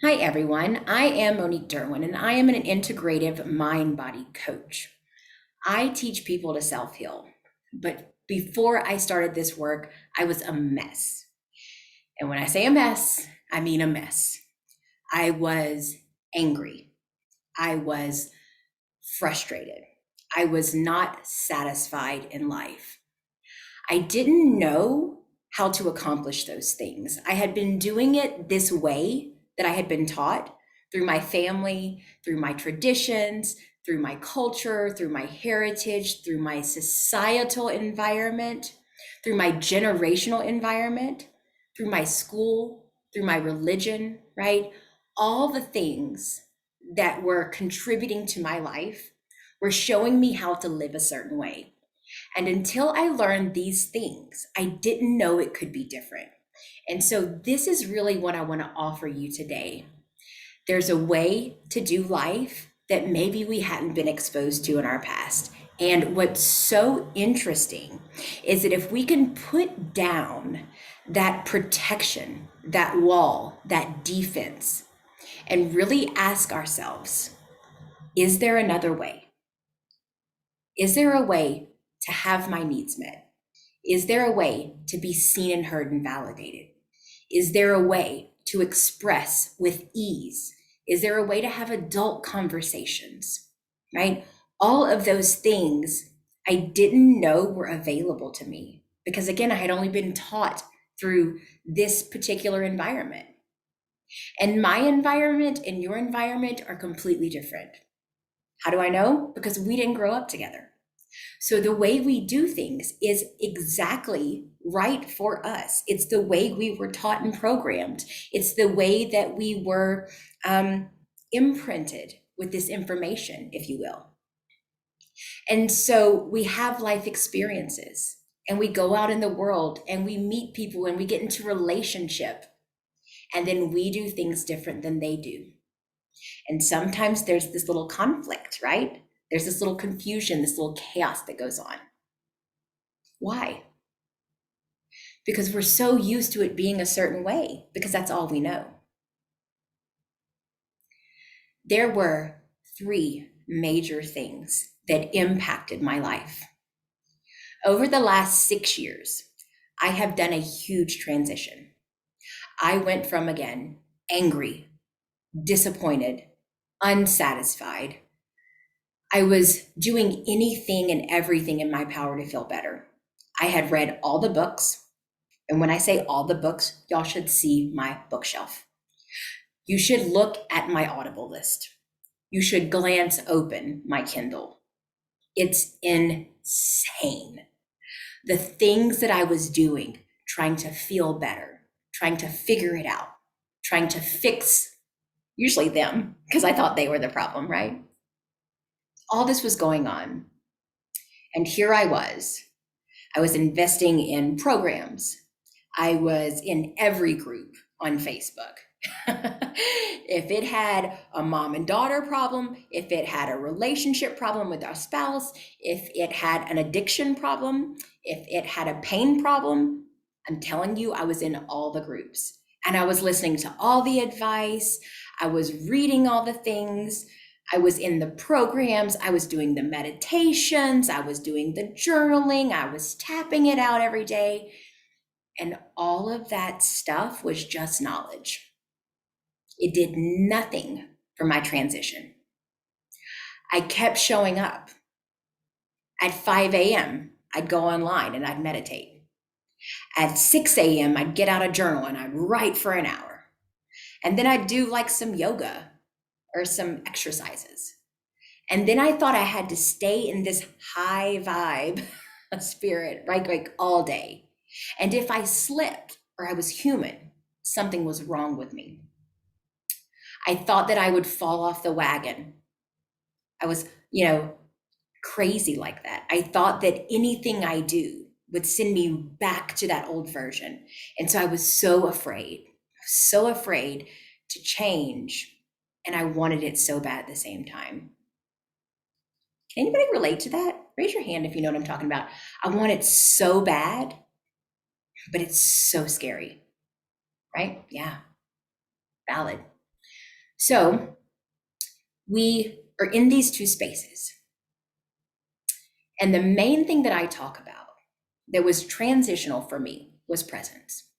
Hi, everyone. I am Monique Derwin, and I am an integrative mind body coach. I teach people to self heal. But before I started this work, I was a mess. And when I say a mess, I mean a mess. I was angry. I was frustrated. I was not satisfied in life. I didn't know how to accomplish those things. I had been doing it this way that I had been taught through my family, through my traditions, through my culture, through my heritage, through my societal environment, through my generational environment, through my school, through my religion, right? All the things that were contributing to my life were showing me how to live a certain way. And until I learned these things, I didn't know it could be different. And so, this is really what I want to offer you today. There's a way to do life that maybe we hadn't been exposed to in our past. And what's so interesting is that if we can put down that protection, that wall, that defense, and really ask ourselves, is there another way? Is there a way to have my needs met? Is there a way to be seen and heard and validated? Is there a way to express with ease? Is there a way to have adult conversations? Right? All of those things I didn't know were available to me because, again, I had only been taught through this particular environment. And my environment and your environment are completely different. How do I know? Because we didn't grow up together. So the way we do things is exactly right for us. It's the way we were taught and programmed. It's the way that we were imprinted with this information, if you will. And so we have life experiences and we go out in the world and we meet people and we get into relationship and then we do things different than they do. And sometimes there's this little conflict, right? There's this little confusion, this little chaos that goes on. Why? Because we're so used to it being a certain way, because that's all we know. There were three major things that impacted my life. Over the last 6 years, I have done a huge transition. I went from, again, angry, disappointed, unsatisfied. I was doing anything and everything in my power to feel better. I had read all the books. And when I say all the books, y'all should see my bookshelf. You should look at my Audible list. You should glance open my Kindle. It's insane. The things that I was doing, trying to feel better, trying to figure it out, trying to fix, usually them, because I thought they were the problem, right? All this was going on. And here I was. I was investing in programs. I was in every group on Facebook. If it had a mom and daughter problem, if it had a relationship problem with our spouse, if it had an addiction problem, if it had a pain problem, I'm telling you, I was in all the groups and I was listening to all the advice. I was reading all the things. I was in the programs. I was doing the meditations. I was doing the journaling. I was tapping it out every day. And all of that stuff was just knowledge. It did nothing for my transition. I kept showing up. At 5 a.m., I'd go online and I'd meditate. At 6 a.m., I'd get out a journal and I'd write for an hour. And then I'd do like some yoga or some exercises. And then I thought I had to stay in this high vibe spirit, right? Like all day. And if I slipped or I was human, something was wrong with me. I thought that I would fall off the wagon. I was, crazy like that. I thought that anything I do would send me back to that old version. And so I was so afraid to change. And I wanted it so bad at the same time. Can anybody relate to that? Raise your hand if you know what I'm talking about. I want it so bad, but it's so scary, right? Yeah, valid. So we are in these two spaces. And the main thing that I talk about that was transitional for me was presence.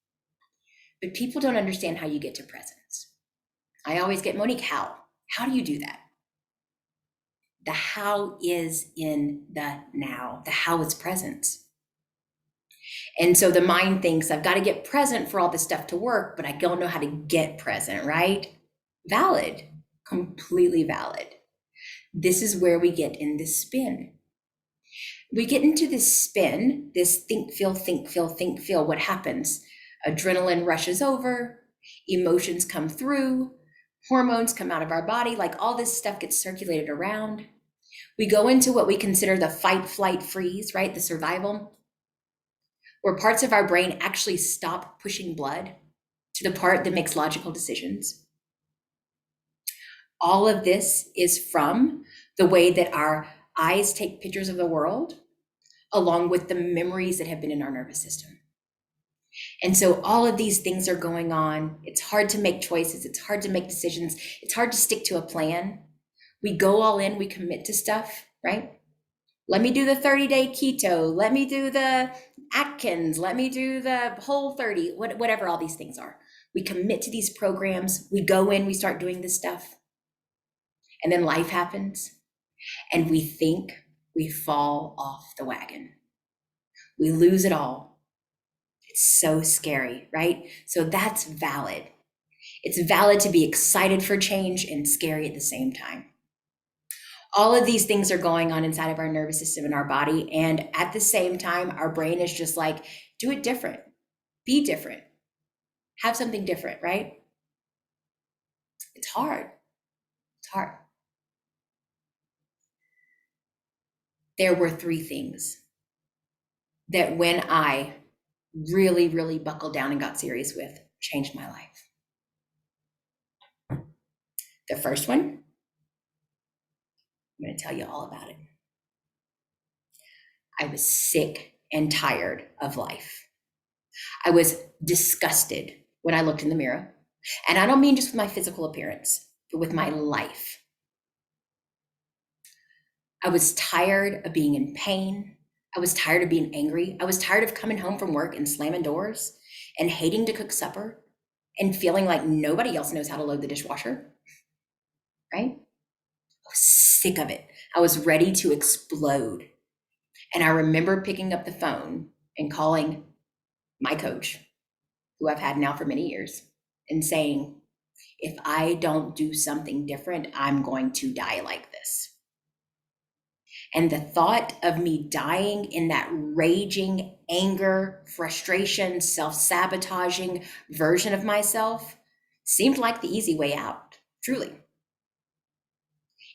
But people don't understand how you get to presence. I always get, Monique, how? How do you do that? The how is in the now. The how is presence. And so the mind thinks I've got to get present for all this stuff to work, but I don't know how to get present, right? Valid, completely valid. This is where we get in this spin. We get into this spin, this think, feel, think, feel, think, feel. What happens? Adrenaline rushes over, emotions come through, hormones come out of our body, like all this stuff gets circulated around. We go into what we consider the fight, flight, freeze, right? The survival, where parts of our brain actually stop pushing blood to the part that makes logical decisions. All of this is from the way that our eyes take pictures of the world, along with the memories that have been in our nervous system. And so all of these things are going on. It's hard to make choices. It's hard to make decisions. It's hard to stick to a plan. We go all in, we commit to stuff, right? Let me do the 30-day keto. Let me do the Atkins. Let me do the Whole 30, whatever all these things are. We commit to these programs. We go in, we start doing this stuff. And then life happens. And we think we fall off the wagon. We lose it all. It's so scary, right? So that's valid. It's valid to be excited for change and scary at the same time. All of these things are going on inside of our nervous system and our body. And at the same time, our brain is just like, do it different, be different, have something different, right? It's hard. It's hard. There were three things that when I really, really buckled down and got serious with, changed my life. The first one, I'm going to tell you all about it. I was sick and tired of life. I was disgusted when I looked in the mirror. And I don't mean just with my physical appearance, but with my life. I was tired of being in pain. I was tired of being angry. I was tired of coming home from work and slamming doors and hating to cook supper and feeling like nobody else knows how to load the dishwasher, right? I was sick of it. I was ready to explode. And I remember picking up the phone and calling my coach, who I've had now for many years, and saying, if I don't do something different, I'm going to die like this. And the thought of me dying in that raging anger, frustration, self-sabotaging version of myself seemed like the easy way out, truly.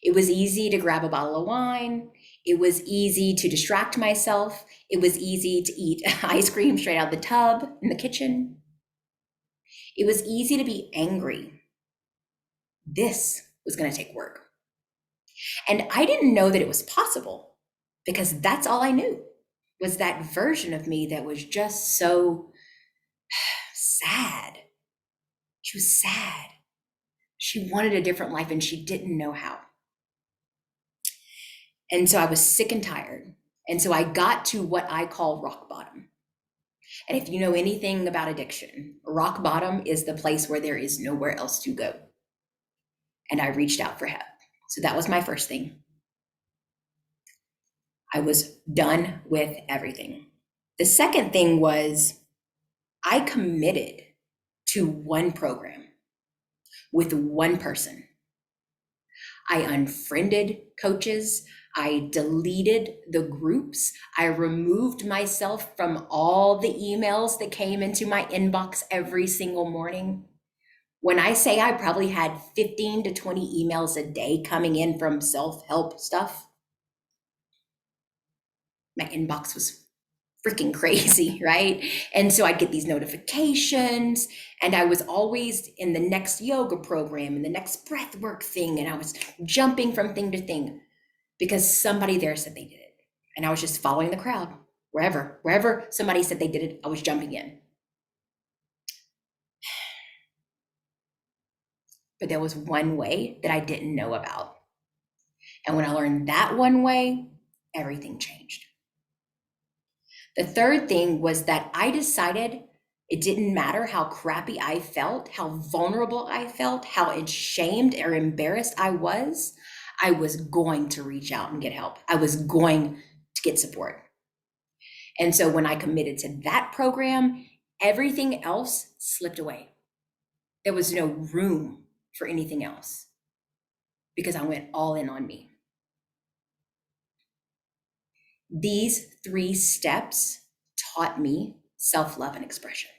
It was easy to grab a bottle of wine. It was easy to distract myself. It was easy to eat ice cream straight out of the tub in the kitchen. It was easy to be angry. This was going to take work. And I didn't know that it was possible, because that's all I knew was that version of me that was just so sad. She was sad. She wanted a different life and she didn't know how. And so I was sick and tired. And so I got to what I call rock bottom. And if you know anything about addiction, rock bottom is the place where there is nowhere else to go. And I reached out for help. So that was my first thing. I was done with everything. The second thing was I committed to one program with one person. I unfriended coaches. I deleted the groups. I removed myself from all the emails that came into my inbox every single morning. When I say I probably had 15 to 20 emails a day coming in from self-help stuff, my inbox was freaking crazy, right? And so I'd get these notifications, and I was always in the next yoga program and the next breath work thing, and I was jumping from thing to thing because somebody there said they did it. And I was just following the crowd. Wherever somebody said they did it, I was jumping in. but there was one way that I didn't know about. And when I learned that one way, everything changed. The third thing was that I decided it didn't matter how crappy I felt, how vulnerable I felt, how ashamed or embarrassed I was going to reach out and get help. I was going to get support. And so when I committed to that program, everything else slipped away. There was no room for anything else because I went all in on me. These 3 steps taught me self-love and expression.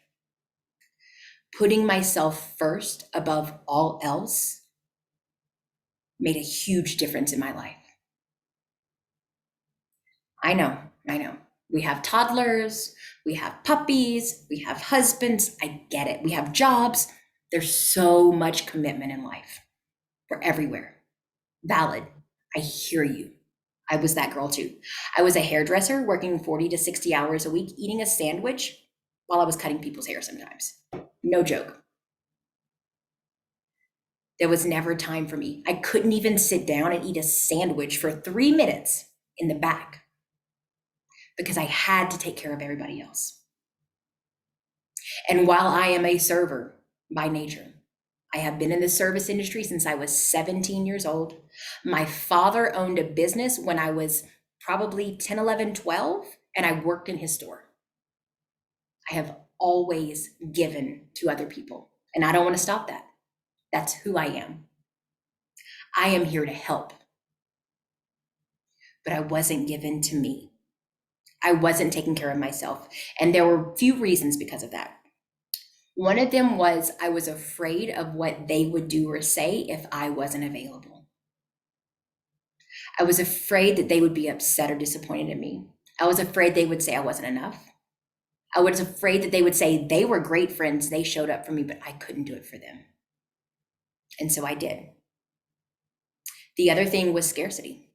Putting myself first above all else made a huge difference in my life. I know. We have toddlers, we have puppies, we have husbands. I get it. We have jobs. There's so much commitment in life. We're everywhere. Valid. I hear you. I was that girl too. I was a hairdresser working 40 to 60 hours a week, eating a sandwich while I was cutting people's hair sometimes. No joke. There was never time for me. I couldn't even sit down and eat a sandwich for 3 minutes in the back because I had to take care of everybody else. And while I am a server by nature, I have been in the service industry since I was 17 years old. My father owned a business when I was probably 10, 11, 12, and I worked in his store. I have always given to other people, and I don't want to stop that. That's who I am. I am here to help, but I wasn't given to me. I wasn't taking care of myself, and there were a few reasons because of that. One of them was I was afraid of what they would do or say if I wasn't available. I was afraid that they would be upset or disappointed in me. I was afraid they would say I wasn't enough. I was afraid that they would say they were great friends, they showed up for me, but I couldn't do it for them. And so I did. The other thing was scarcity.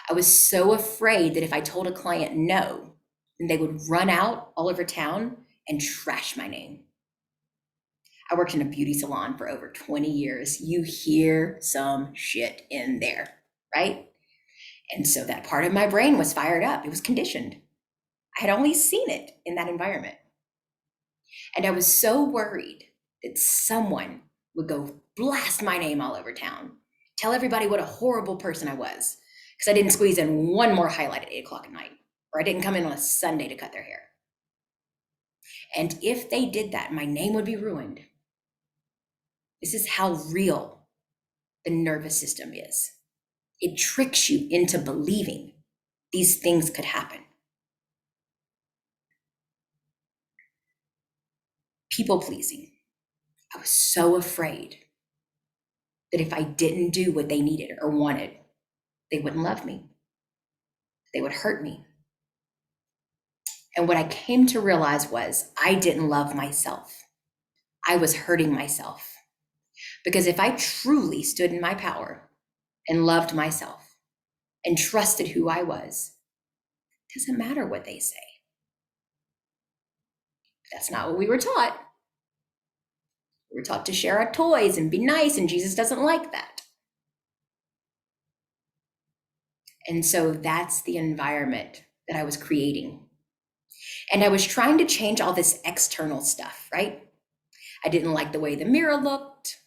I was so afraid that if I told a client no, then they would run out all over town and trash my name. I worked in a beauty salon for over 20 years. You hear some shit in there, right? And so that part of my brain was fired up. It was conditioned. I had only seen it in that environment. And I was so worried that someone would go blast my name all over town, tell everybody what a horrible person I was, because I didn't squeeze in one more highlight at 8 o'clock at night, or I didn't come in on a Sunday to cut their hair. And if they did that, my name would be ruined. This is how real the nervous system is. It tricks you into believing these things could happen. People pleasing. I was so afraid that if I didn't do what they needed or wanted, they wouldn't love me. They would hurt me. And what I came to realize was I didn't love myself. I was hurting myself. Because if I truly stood in my power and loved myself and trusted who I was, it doesn't matter what they say. That's not what we were taught. We were taught to share our toys and be nice, and Jesus doesn't like that. And so that's the environment that I was creating. And I was trying to change all this external stuff, right? I didn't like the way the mirror looked.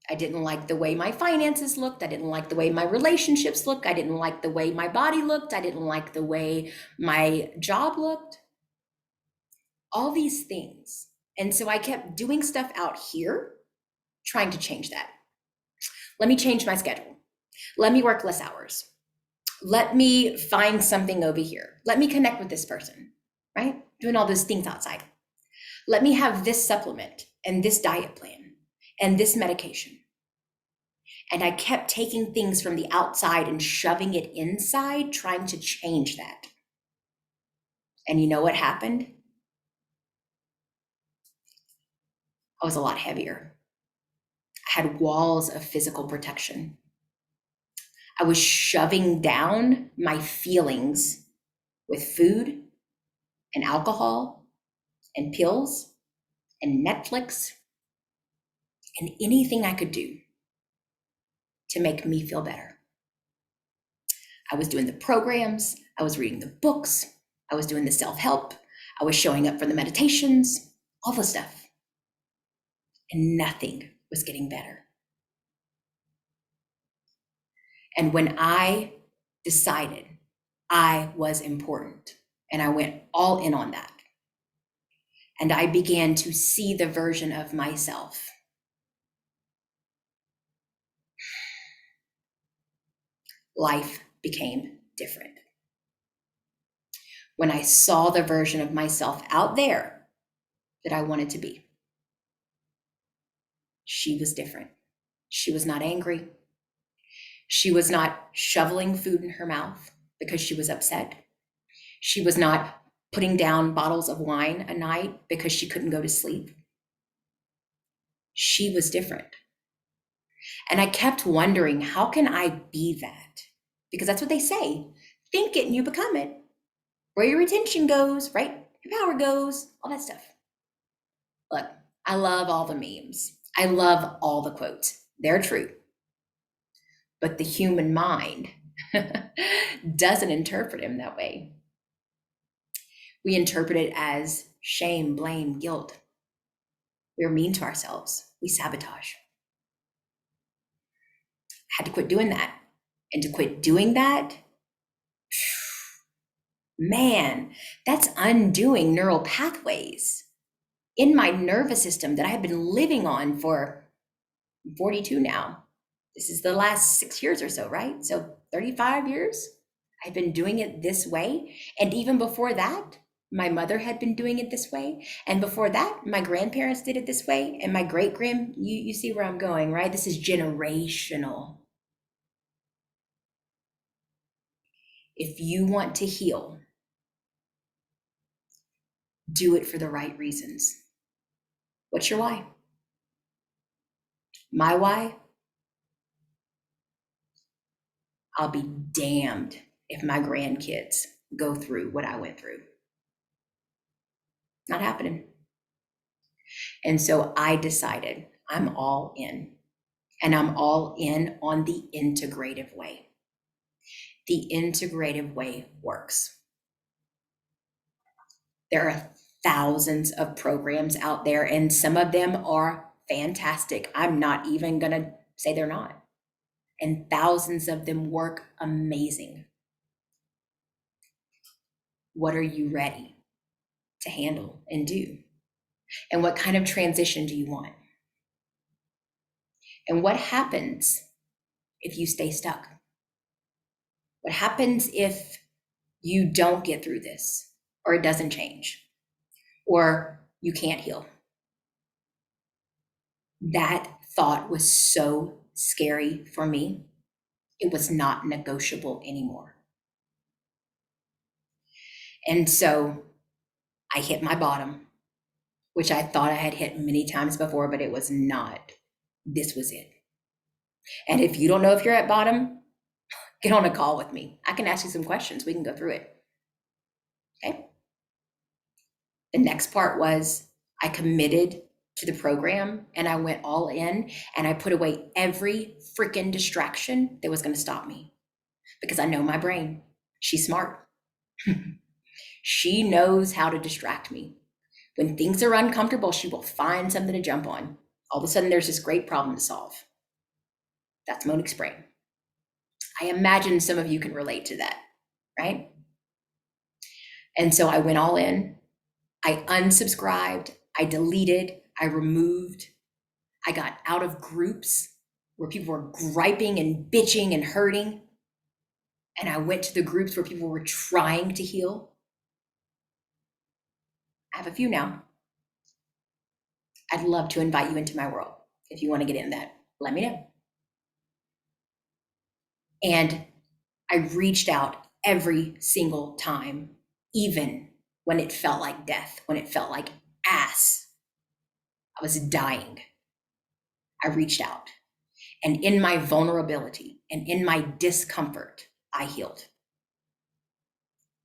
I didn't like the way my finances looked. I didn't like the way my relationships looked. I didn't like the way my body looked. I didn't like the way my job looked. All these things. And so I kept doing stuff out here, trying to change that. Let me change my schedule. Let me work less hours. Let me find something over here. Let me connect with this person, right? Doing all those things outside. Let me have this supplement and this diet plan and this medication. And I kept taking things from the outside and shoving it inside, trying to change that. And you know what happened? I was a lot heavier. I had walls of physical protection. I was shoving down my feelings with food and alcohol and pills and Netflix and anything I could do to make me feel better. I was doing the programs, I was reading the books, I was doing the self-help, I was showing up for the meditations, all the stuff. And nothing was getting better. And when I decided I was important, and I went all in on that, and I began to see the version of myself, life became different. When I saw the version of myself out there that I wanted to be, she was different. She was not angry. She was not shoveling food in her mouth because she was upset. She was not putting down bottles of wine a night because she couldn't go to sleep. She was different. And I kept wondering, how can I be that? Because that's what they say. Think it and you become it. Where your attention goes, right? Your power goes, all that stuff. Look, I love all the memes. I love all the quotes. They're true. But the human mind doesn't interpret them that way. We interpret it as shame, blame, guilt. We're mean to ourselves. We sabotage. I had to quit doing that. And to quit doing that, man, that's undoing neural pathways in my nervous system that I've been living on for 42 now. This is the last 6 years or so, right? So 35 years, I've been doing it this way. And even before that, my mother had been doing it this way. And before that, my grandparents did it this way. And my you see where I'm going, right? This is generational. If you want to heal, do it for the right reasons. What's your why? My why? I'll be damned if my grandkids go through what I went through. Not happening. And so I decided I'm all in, and I'm all in on the integrative way. The integrative way works. There are thousands of programs out there, and some of them are fantastic. I'm not even going to say they're not. And thousands of them work amazing. What are you ready to handle and do? And what kind of transition do you want? And what happens if you stay stuck? What happens if you don't get through this, or it doesn't change, or you can't heal? That thought was so scary for me. It was not negotiable anymore. And so I hit my bottom, which I thought I had hit many times before, but it was not. This was it. And if you don't know if you're at bottom, get on a call with me. I can ask you some questions. We can go through it. Okay. The next part was I committed to the program, and I went all in, and I put away every freaking distraction that was going to stop me, because I know my brain. She's smart. She knows how to distract me. When things are uncomfortable, she will find something to jump on. All of a sudden, there's this great problem to solve. That's Monique's brain. I imagine some of you can relate to that, right? And so I went all in. I unsubscribed. I deleted. I removed. I got out of groups where people were griping and bitching and hurting. And I went to the groups where people were trying to heal. I have a few now. I'd love to invite you into my world. If you want to get in that, let me know. And I reached out every single time, even when it felt like death, when it felt like ass. I was dying. I reached out. And in my vulnerability and in my discomfort, I healed.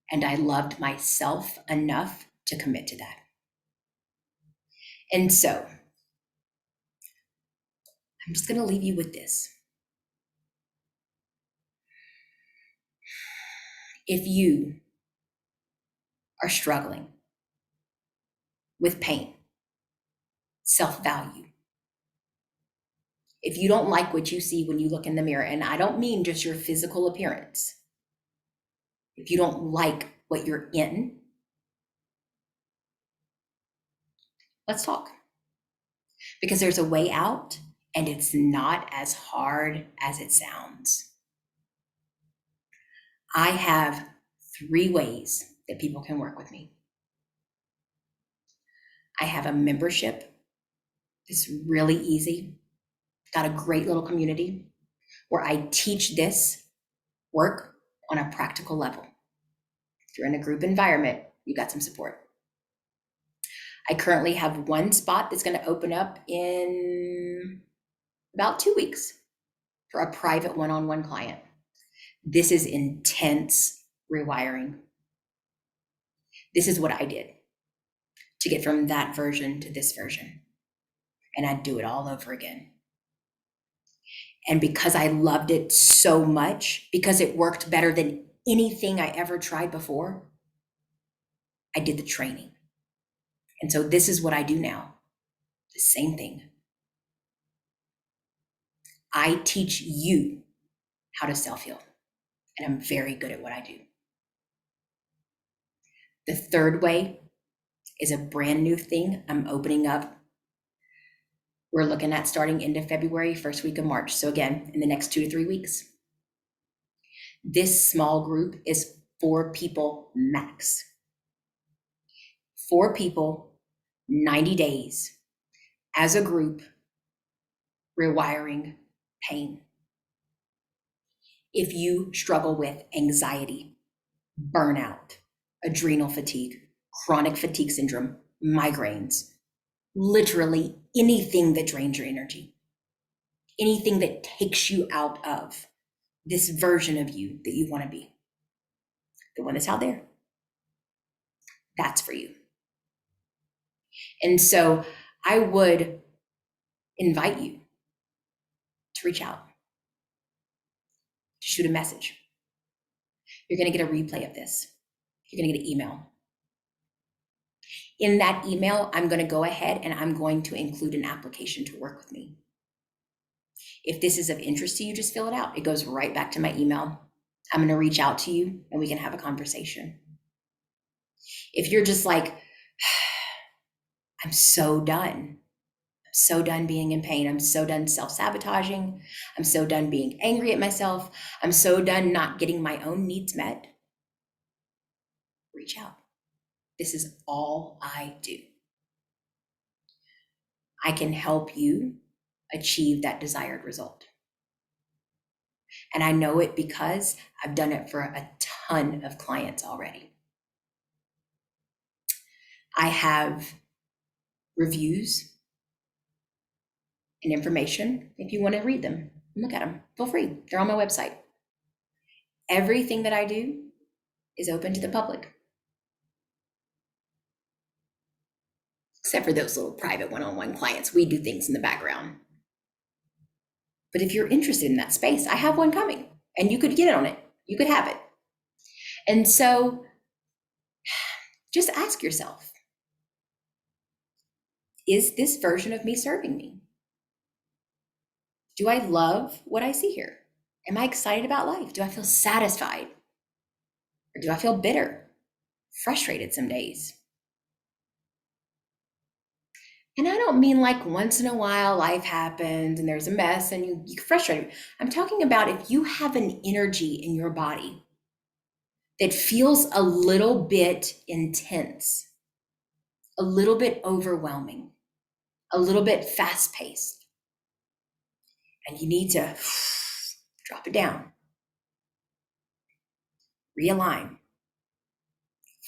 And I loved myself enough to commit to that. And so I'm just going to leave you with this. If you are struggling with pain, self-value, if you don't like what you see when you look in the mirror, and I don't mean just your physical appearance, if you don't like what you're in, let's talk. Because there's a way out, and it's not as hard as it sounds. I have 3 ways that people can work with me. I have a membership. It's really easy. Got a great little community where I teach this work on a practical level. If you're in a group environment, you got some support. I currently have 1 spot that's going to open up in about 2 weeks for a private one-on-one client. This is intense rewiring. This is what I did to get from that version to this version. And I'd do it all over again. And because I loved it so much, because it worked better than anything I ever tried before, I did the training. And so this is what I do now. The same thing. I teach you how to self-heal. And I'm very good at what I do. The 3rd way is a brand new thing I'm opening up. We're looking at starting end of February, 1st week of March. So again, in the next 2 to 3 weeks. This small group is 4 people max. 4 people, 90 days, as a group, rewiring pain. If you struggle with anxiety, burnout, adrenal fatigue, chronic fatigue syndrome, migraines, literally anything that drains your energy, anything that takes you out of this version of you that you want to be, the one that's out there, that's for you. And so I would invite you to reach out, to shoot a message. You're going to get a replay of this. You're going to get an email. In that email, I'm going to go ahead and I'm going to include an application to work with me. If this is of interest to you, just fill it out. It goes right back to my email. I'm going to reach out to you and we can have a conversation. If you're just like, I'm so done. I'm so done being in pain. I'm so done self-sabotaging. I'm so done being angry at myself. I'm so done not getting my own needs met. Reach out. This is all I do. I can help you achieve that desired result. And I know it because I've done it for a ton of clients already. I have reviews and information if you want to read them. Look at them. Feel free. They're on my website. Everything that I do is open to the public. Except for those little private one-on-one clients. We do things in the background. But if you're interested in that space, I have one coming and you could get on it. You could have it. And so just ask yourself, is this version of me serving me? Do I love what I see here? Am I excited about life? Do I feel satisfied? Or do I feel bitter, frustrated some days? And I don't mean like once in a while life happens and there's a mess and you get frustrated. I'm talking about if you have an energy in your body that feels a little bit intense, a little bit overwhelming, a little bit fast-paced, and you need to drop it down, realign,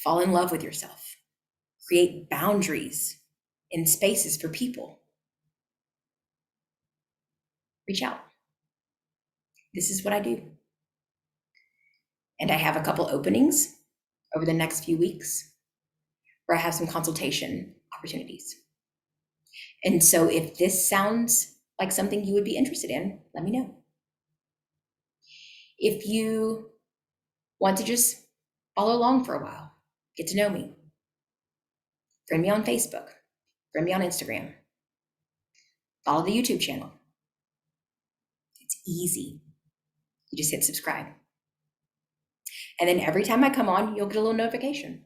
fall in love with yourself, create boundaries in spaces for people. Reach out. This is what I do. And I have a couple openings over the next few weeks where I have some consultation opportunities. And so if this sounds like something you would be interested in, let me know. If you want to just Follow along for a while. Get to know me. Friend me on Facebook. Friend me on Instagram. Follow the YouTube channel. It's easy. You just hit subscribe. And then every time I come on, you'll get a little notification.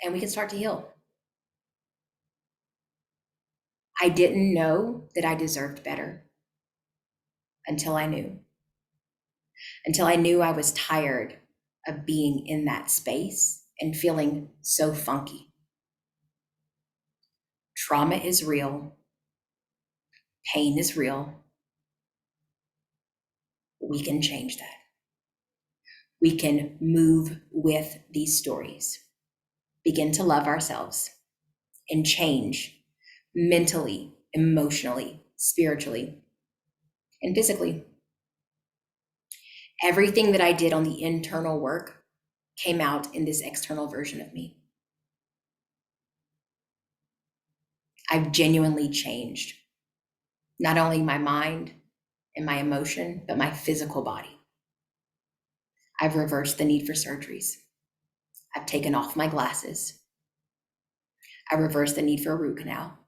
And we can start to heal. I didn't know that I deserved better until I knew. Until I knew I was tired of being in that space and feeling so funky. Trauma is real. Pain is real. We can change that. We can move with these stories, begin to love ourselves, and change mentally, emotionally, spiritually, and physically. Everything that I did on the internal work came out in this external version of me. I've genuinely changed, not only my mind and my emotion, but my physical body. I've reversed the need for surgeries. I've taken off my glasses. I reversed the need for a root canal.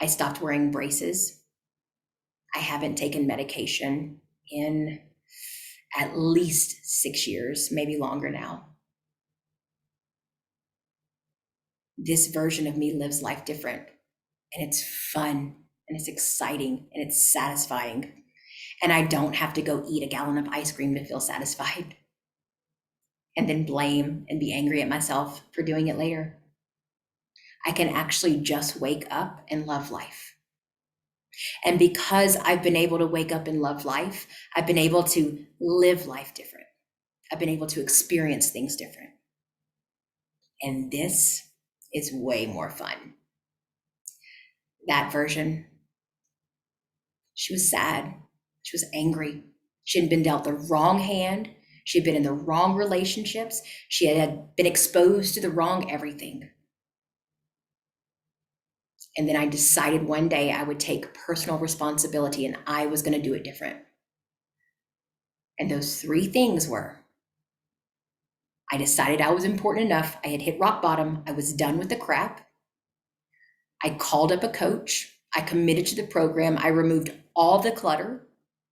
I stopped wearing braces. I haven't taken medication in at least 6 years, maybe longer now. This version of me lives life different, and it's fun, and it's exciting, and it's satisfying. And I don't have to go eat a gallon of ice cream to feel satisfied and then blame and be angry at myself for doing it later. I can actually just wake up and love life. And because I've been able to wake up and love life, I've been able to live life different. I've been able to experience things different. And this is way more fun. That version, she was sad. She was angry. She had been dealt the wrong hand. She had been in the wrong relationships. She had been exposed to the wrong everything. And then I decided one day I would take personal responsibility and I was going to do it different. And those 3 things were, I decided I was important enough. I had hit rock bottom. I was done with the crap. I called up a coach. I committed to the program. I removed all the clutter.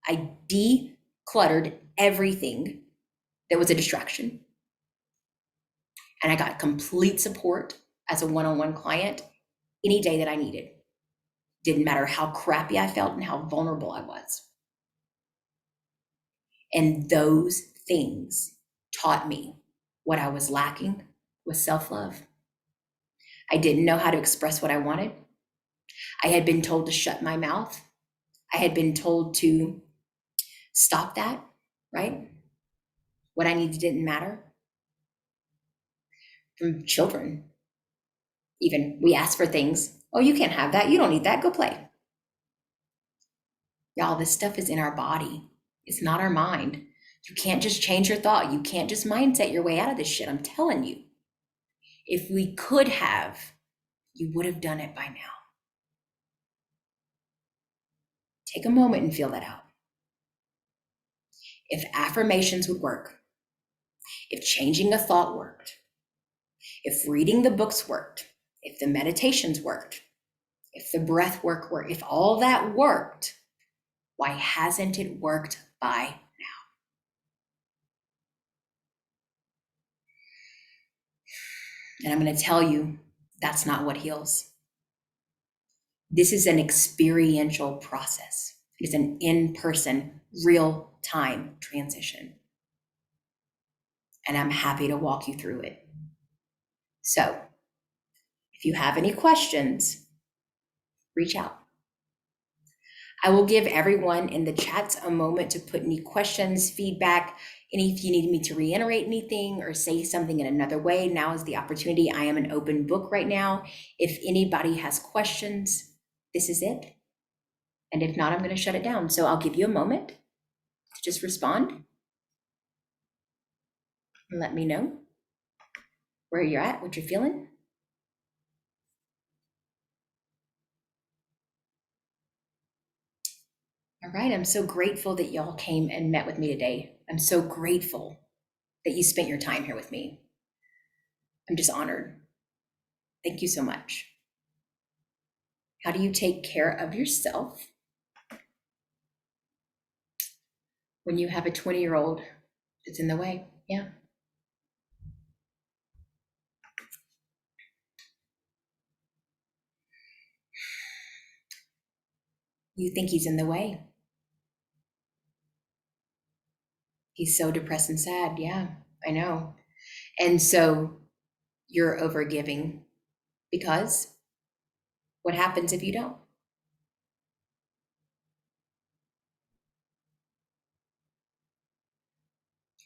I decluttered everything that was a distraction. And I got complete support as a one-on-one client any day that I needed. Didn't matter how crappy I felt and how vulnerable I was. And those things taught me what I was lacking was self-love. I didn't know how to express what I wanted. I had been told to shut my mouth. I had been told to stop that, right? What I needed didn't matter. From children, even, we ask for things. Oh, you can't have that. You don't need that. Go play. Y'all, this stuff is in our body. It's not our mind. You can't just change your thought. You can't just mindset your way out of this shit. I'm telling you. If we could have, you would have done it by now. Take a moment and feel that out. If affirmations would work, if changing a thought worked, if reading the books worked, if the meditations worked, if the breath work worked, if all that worked, why hasn't it worked by now? And I'm going to tell you, that's not what heals. This is an experiential process. It is an in-person, real-time transition. And I'm happy to walk you through it. So, if you have any questions, reach out. I will give everyone in the chats a moment to put any questions, feedback, if you need me to reiterate anything or say something in another way, now is the opportunity. I am an open book right now. If anybody has questions, this is it. And if not, I'm going to shut it down. So I'll give you a moment to just respond and let me know where you're at, what you're feeling. All right, I'm so grateful that y'all came and met with me today. I'm so grateful that you spent your time here with me. I'm just honored. Thank you so much. How do you take care of yourself when you have a 20-year-old that's in the way? Yeah. You think he's in the way. He's so depressed and sad. Yeah, I know. And so you're overgiving because what happens if you don't?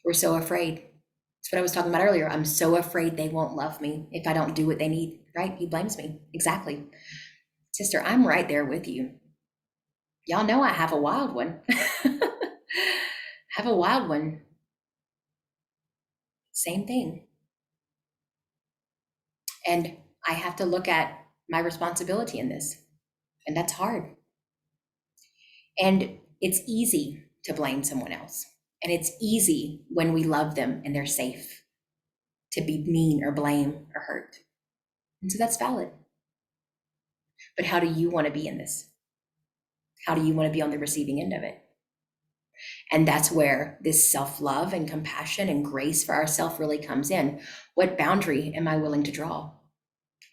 We're so afraid. That's what I was talking about earlier. I'm so afraid they won't love me if I don't do what they need, right? He blames me. Exactly. Sister, I'm right there with you. Y'all know I have a wild one. Have a wild one. Same thing. And I have to look at my responsibility in this. And that's hard. And it's easy to blame someone else. And it's easy when we love them and they're safe to be mean or blame or hurt. And so that's valid. But how do you want to be in this? How do you want to be on the receiving end of it? And that's where this self-love and compassion and grace for ourselves really comes in. What boundary am I willing to draw?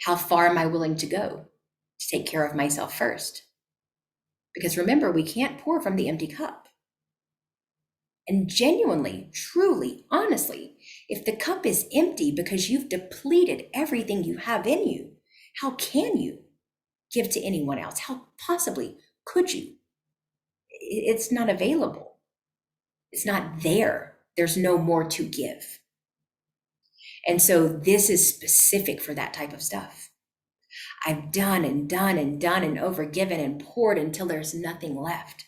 How far am I willing to go to take care of myself first? Because remember, we can't pour from the empty cup. And genuinely, truly, honestly, if the cup is empty because you've depleted everything you have in you, how can you give to anyone else? How possibly could you? It's not available. It's not there. There's no more to give. And so this is specific for that type of stuff. I've done and done and done and overgiven and poured until there's nothing left.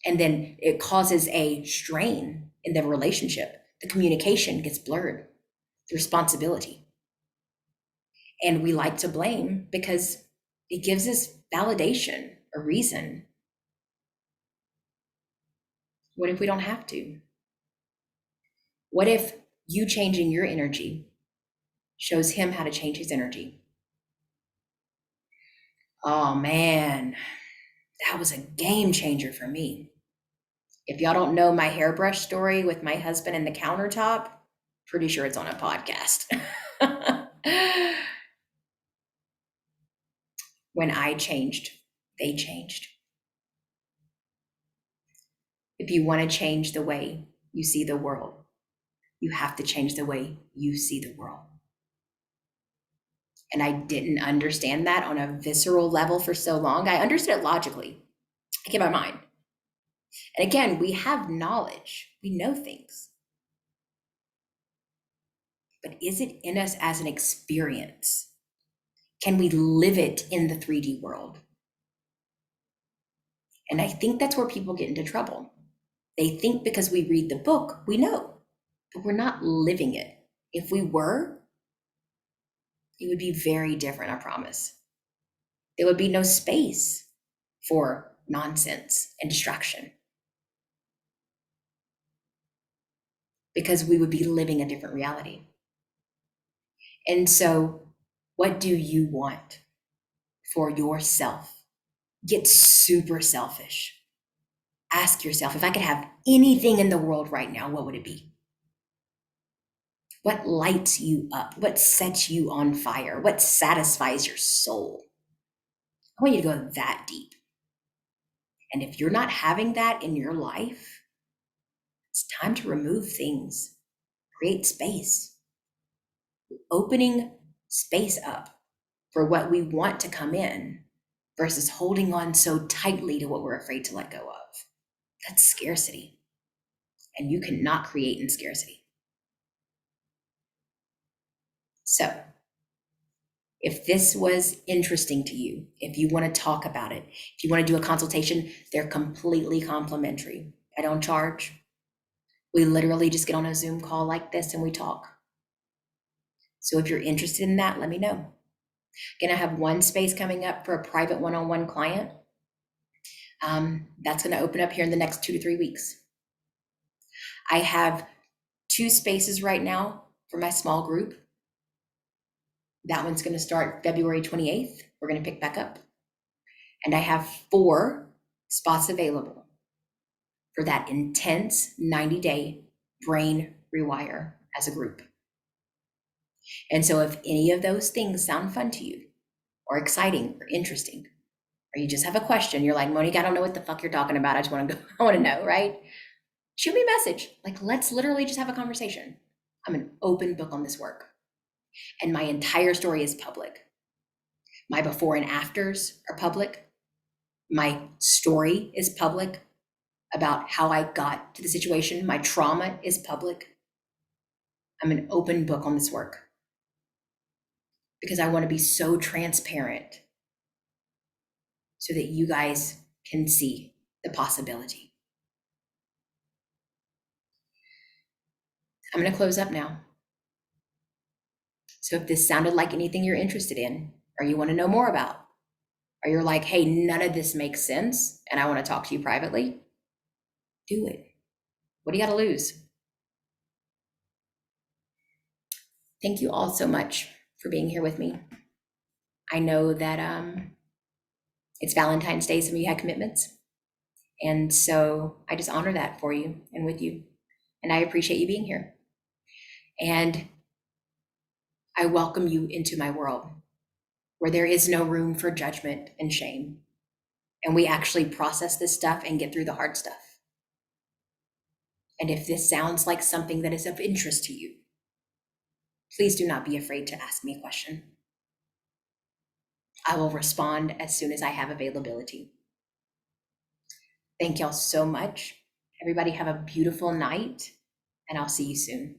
And then it causes a strain in the relationship. The communication gets blurred, the responsibility. And we like to blame because it gives us validation, a reason. What if we don't have to? What if you changing your energy shows him how to change his energy? Oh man, that was a game changer for me. If y'all don't know my hairbrush story with my husband and the countertop, pretty sure it's on a podcast. When I changed, they changed. If you want to change the way you see the world, you have to change the way you see the world. And I didn't understand that on a visceral level for so long. I understood it logically, like in my mind. And again, we have knowledge, we know things. But is it in us as an experience? Can we live it in the 3D world? And I think that's where people get into trouble. They think because we read the book, we know, but we're not living it. If we were, it would be very different, I promise. There would be no space for nonsense and distraction because we would be living a different reality. And so, what do you want for yourself? Get super selfish. Ask yourself, if I could have anything in the world right now, what would it be? What lights you up? What sets you on fire? What satisfies your soul? I want you to go that deep. And if you're not having that in your life, it's time to remove things, create space, opening space up for what we want to come in versus holding on so tightly to what we're afraid to let go of. That's scarcity. And you cannot create in scarcity. So, if this was interesting to you, if you want to talk about it, if you want to do a consultation, they're completely complimentary. I don't charge. We literally just get on a Zoom call like this and we talk. So if you're interested in that, let me know. Gonna have one space coming up for a private one-on-one client. That's gonna open up here in the next 2 to 3 weeks. I have 2 spaces right now for my small group. That one's going to start February 28th. We're going to pick back up. And I have 4 spots available for that intense 90-day brain rewire as a group. And so if any of those things sound fun to you, or exciting, or interesting, or you just have a question, you're like, Monique, I don't know what the fuck you're talking about. I just want to go, I want to know, right? Shoot me a message. Like, let's literally just have a conversation. I'm an open book on this work. And my entire story is public. My before and afters are public. My story is public about how I got to the situation. My trauma is public. I'm an open book on this work because I want to be so transparent so that you guys can see the possibility. I'm going to close up now. So if this sounded like anything you're interested in, or you want to know more about, or you're like, hey, none of this makes sense, and I want to talk to you privately, do it. What do you got to lose? Thank you all so much for being here with me. I know that it's Valentine's Day, some of you had commitments. And so I just honor that for you and with you. And I appreciate you being here. And I welcome you into my world where there is no room for judgment and shame. And we actually process this stuff and get through the hard stuff. And if this sounds like something that is of interest to you, please do not be afraid to ask me a question. I will respond as soon as I have availability. Thank y'all so much. Everybody have a beautiful night, and I'll see you soon.